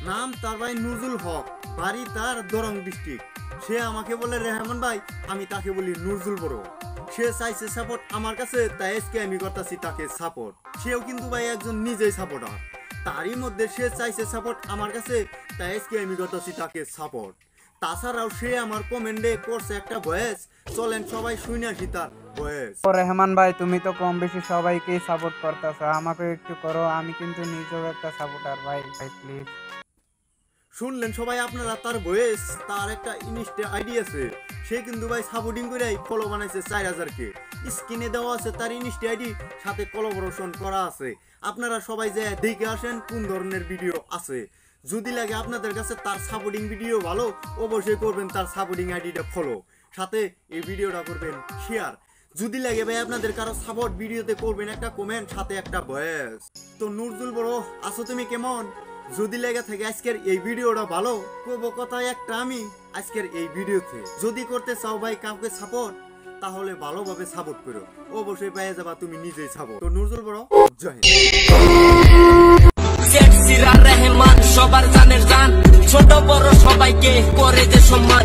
নাম তার ভাই নুরুল হক, বাড়ি তার দরং ডিস্ট্রিক্ট। সে আমাকে বলে রেহমান ভাই, আমি তাকে বলি নুরুল বড়। সে চাইছে সাপোর্ট আমার কাছে, তাই আজকে আমি করতেছি তাকে সাপোর্ট। সেও কিন্তু ভাই একজন নিজেই সাপোর্টার, তারই মধ্যে সে চাইছে সাপোর্ট আমার কাছে, তাই আজকে আমি করতেছি তাকে সাপোর্ট। তাছাড়াও সে আমার কমেন্টে করছে একটা ভয়েস, চলেন সবাই শুনে আসি তার ভয়েস। ও রেহমান ভাই, তুমি তো কম বেশি সবাইকেই সাপোর্ট করতেছো, আমাকে একটু করো, আমি কিন্তু নিজেও একটা সাপোর্টার ভাই, ভাই প্লিজ। শুনলেন সবাই আপনারা তার ভয়েস। তার একটা ইনস্টা আইডি আছে, সে কিন্তু ভাই সাপোর্টিং করে ফলো বানাইছে 4000 কে। স্ক্রিনে দেওয়া আছে তার ইনস্টা আইডি, সাথে কোলাবোরেশন করা আছে। আপনারা সবাই যে দেখে আসেন কোন ধরনের ভিডিও আছে। যদি লাগে আপনাদের কাছে তার সাপোর্টিং ভিডিও ভালো, অবশ্যই করবেন তার সাপোর্টিং আইডিটা ফলো, সাথে এই ভিডিওটা করবেন শেয়ার। যদি লাগে ভাই আপনাদের কারো সাপোর্ট ভিডিওতে করবেন একটা কমেন্ট, সাথে একটা ভয়েস। তো নুরুল বড় আছো তুমি কেমন? যদি লেগে থাকে আজকের এই ভিডিওটা ভালো, করবো কথা একটা আমি আজকের এই ভিডিওতে। যদি করতে চাও ভাই কাউকে সাপোর্ট, তাহলে ভালোভাবে সাপোর্ট করো, অবশ্যই পেয়ে যাবা তুমি নিজেই সাপোর্ট। তো নুরুল বড় জয় রহমান, সবার জানের জান, ছোট বড় সবাইকে করে যে সম্মান।